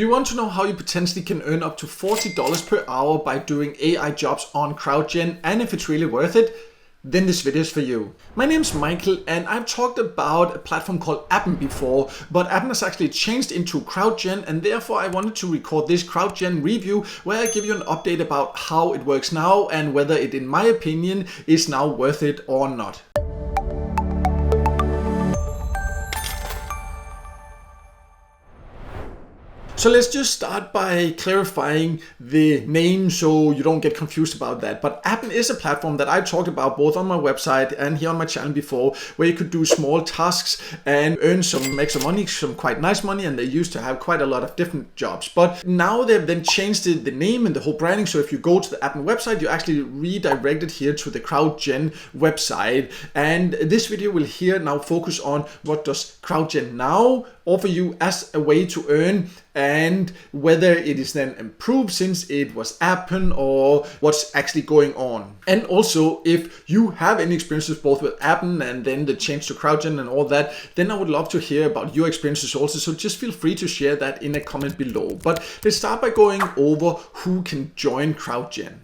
Do you want to know how you potentially can earn up to $40 per hour by doing AI jobs on CrowdGen, and if it's really worth it? Then this video is for you. My name's Michael and I've talked about a platform called Appen before, but Appen has actually changed into CrowdGen, and therefore I wanted to record this CrowdGen review where I give you an update about how it works now and whether it, in my opinion, is now worth it or not. So let's just start by clarifying the name so you don't get confused about that. But Appen is a platform that I talked about both on my website and here on my channel before, where you could do small tasks and earn some extra money, some quite nice money, and they used to have quite a lot of different jobs. But now they've then changed the name and the whole branding. So if you go to the Appen website, you actually redirected here to the CrowdGen website. And this video will here now focus on what does CrowdGen now offer you as a way to earn, and whether it is then improved since it was Appen or what's actually going on. And also, if you have any experiences both with Appen and then the change to CrowdGen and all that, then I would love to hear about your experiences also. So just feel free to share that in a comment below. But let's start by going over who can join CrowdGen.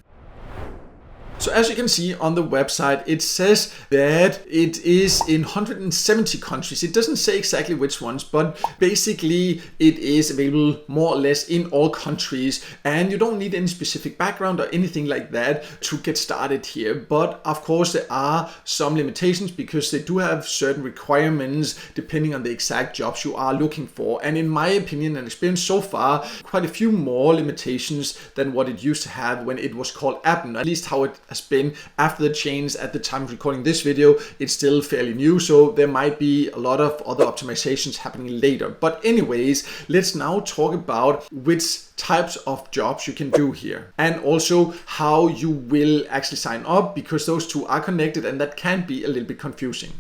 So as you can see on the website, it says that it is in 170 countries. It doesn't say exactly which ones, but basically it is available more or less in all countries, and you don't need any specific background or anything like that to get started here. But of course there are some limitations because they do have certain requirements depending on the exact jobs you are looking for. And in my opinion and experience so far, quite a few more limitations than what it used to have when it was called Appen, at least how it has been after the change. At the time of recording this video, it's still fairly new, so there might be a lot of other optimizations happening later. But anyways, let's now talk about which types of jobs you can do here, and also how you will actually sign up, because those two are connected and that can be a little bit confusing.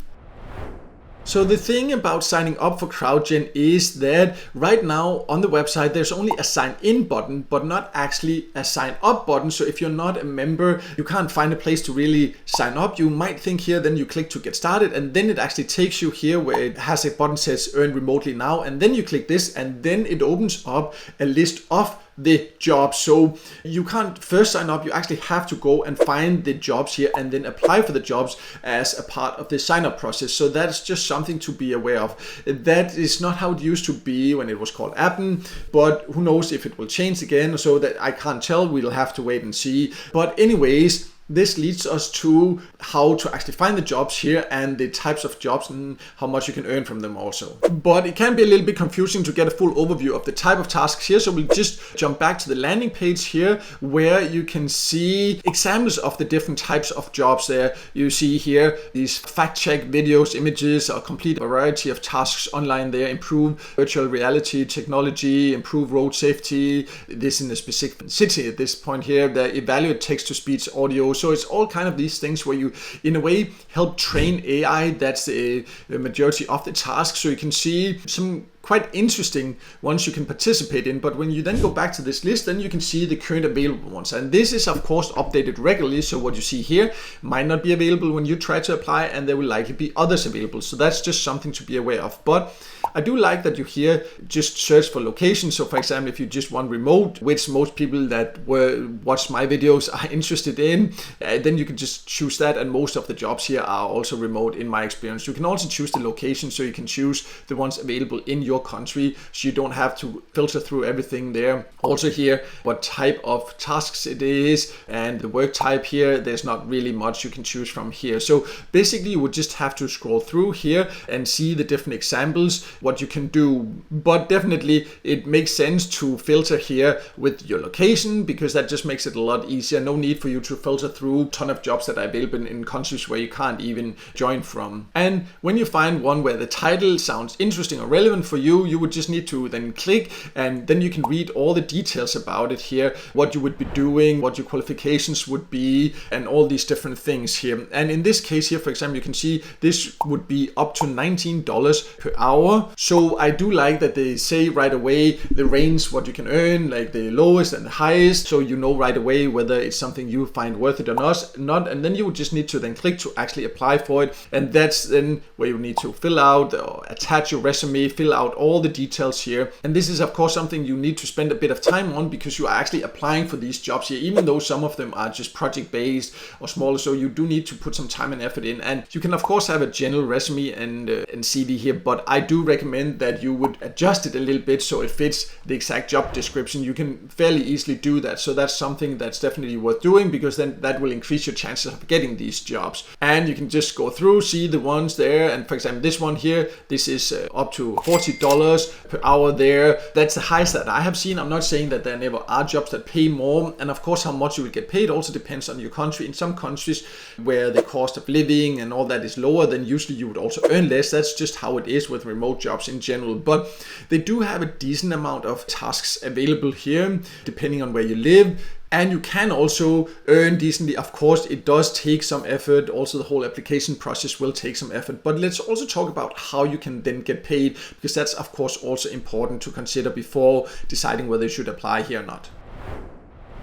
So the thing about signing up for CrowdGen is that right now on the website there's only a sign in button, but not actually a sign up button. So if you're not a member, you can't find a place to really sign up. You might think here, then you click to get started, and then it actually takes you here where it has a button that says earn remotely now, and then you click this and then it opens up a list of the jobs. So you can't first sign up, you actually have to go and find the jobs here and then apply for the jobs as a part of the sign up process. So that's just something to be aware of. That is not how it used to be when it was called Appen, but who knows if it will change again, so that I can't tell. We'll have to wait and see. But anyways, this leads us to how to actually find the jobs here and the types of jobs and how much you can earn from them also. But it can be a little bit confusing to get a full overview of the type of tasks here. So we'll just jump back to the landing page here where you can see examples of the different types of jobs there. You see here these fact check videos, images, a complete variety of tasks online there. Improve virtual reality technology, improve road safety. This in a specific city at this point here. The evaluate text to speech audio. So it's all kind of these things where you, in a way, help train AI. That's the majority of the tasks. So you can see some quite interesting ones you can participate in. But when you then go back to this list, then you can see the current available ones. And this is of course updated regularly. So what you see here might not be available when you try to apply, and there will likely be others available. So that's just something to be aware of. But I do like that you here just search for location. So for example, if you just want remote, which most people that watch my videos are interested in, then you can just choose that. And most of the jobs here are also remote in my experience. You can also choose the location, so you can choose the ones available in your country, so you don't have to filter through everything there. Also here, what type of tasks it is, and the work type here, there's not really much you can choose from here. So basically you would just have to scroll through here and see the different examples, what you can do. But definitely it makes sense to filter here with your location, because that just makes it a lot easier. No need for you to filter through a ton of jobs that are available in countries where you can't even join from. And when you find one where the title sounds interesting or relevant for you would just need to then click, and then you can read all the details about it here, what you would be doing, what your qualifications would be, and all these different things here. And in this case here, for example, you can see this would be up to $19 per hour. So I do like that they say right away the range, what you can earn, like the lowest and the highest, so you know right away whether it's something you find worth it or not. And then you would just need to then click to actually apply for it, and that's then where you need to fill out or attach your resume, fill out all the details here. And this is of course something you need to spend a bit of time on, because you are actually applying for these jobs here, even though some of them are just project based or smaller. So you do need to put some time and effort in. And you can of course have a general resume and CV here, but I do recommend that you would adjust it a little bit so it fits the exact job description. You can fairly easily do that. So that's something that's definitely worth doing, because then that will increase your chances of getting these jobs. And you can just go through, see the ones there. And for example, this one here, this is up to $40 per hour there. That's the highest that I have seen. I'm not saying that there never are jobs that pay more. And of course, how much you will get paid also depends on your country. In some countries where the cost of living and all that is lower, then usually you would also earn less. That's just how it is with remote jobs in general. But they do have a decent amount of tasks available here, depending on where you live. And you can also earn decently. Of course, it does take some effort. Also, the whole application process will take some effort. But let's also talk about how you can then get paid, because that's of course also important to consider before deciding whether you should apply here or not.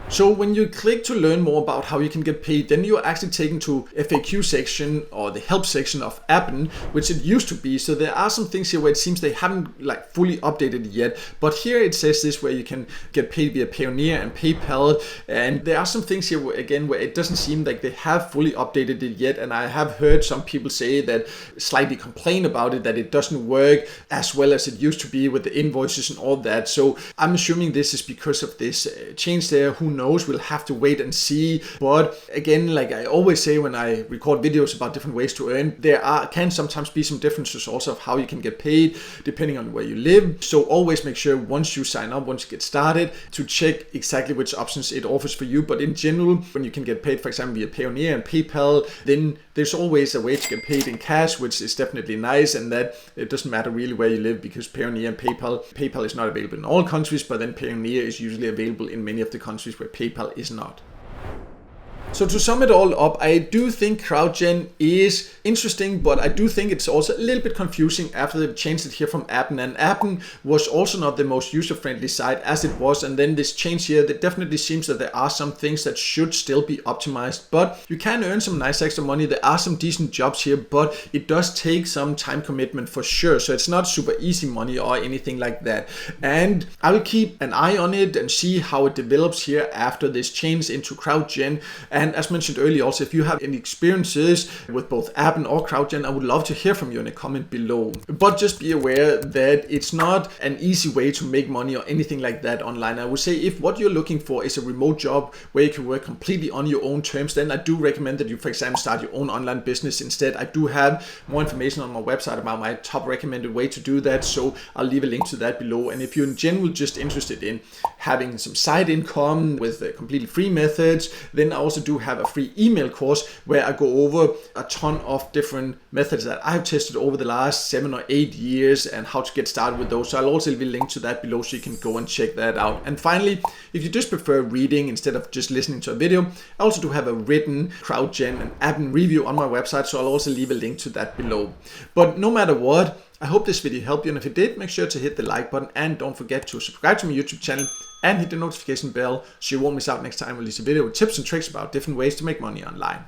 So when you click to learn more about how you can get paid, then you're actually taken to FAQ section or the help section of Appen, which it used to be. So there are some things here where it seems they haven't fully updated yet. But here it says this, where you can get paid via Payoneer and PayPal. And there are some things here where it doesn't seem like they have fully updated it yet. And I have heard some people say that, slightly complain about it, that it doesn't work as well as it used to be with the invoices and all that. So I'm assuming this is because of this change there. Who knows? We'll have to wait and see. But again, like I always say when I record videos about different ways to earn, there can sometimes be some differences also of how you can get paid depending on where you live. So always make sure once you sign up, once you get started, to check exactly which options it offers for you. But in general, when you can get paid, for example, via Payoneer and PayPal, then there's always a way to get paid in cash, which is definitely nice. And that it doesn't matter really where you live, because Payoneer and PayPal is not available in all countries, but then Payoneer is usually available in many of the countries where PayPal is not. So to sum it all up, I do think CrowdGen is interesting, but I do think it's also a little bit confusing after they've changed it here from Appen. And Appen was also not the most user-friendly site as it was. And then this change here, that definitely seems that there are some things that should still be optimized. But you can earn some nice extra money. There are some decent jobs here, but it does take some time commitment for sure. So it's not super easy money or anything like that. And I will keep an eye on it and see how it develops here after this change into CrowdGen. And as mentioned earlier, also, if you have any experiences with both Appen or CrowdGen, I would love to hear from you in a comment below. But just be aware that it's not an easy way to make money or anything like that online. I would say if what you're looking for is a remote job where you can work completely on your own terms, then I do recommend that you, for example, start your own online business instead. I do have more information on my website about my top recommended way to do that, so I'll leave a link to that below. And if you're in general just interested in having some side income with completely free methods, then I also do have a free email course where I go over a ton of different methods that I've tested over the last 7 or 8 years and how to get started with those. So I'll also leave a link to that below so you can go and check that out. And finally, if you just prefer reading instead of just listening to a video, I also do have a written CrowdGen and Appen review on my website, so I'll also leave a link to that below. But no matter what, I hope this video helped you, and if it did, make sure to hit the like button and don't forget to subscribe to my YouTube channel and hit the notification bell so you won't miss out next time I release a video with tips and tricks about different ways to make money online.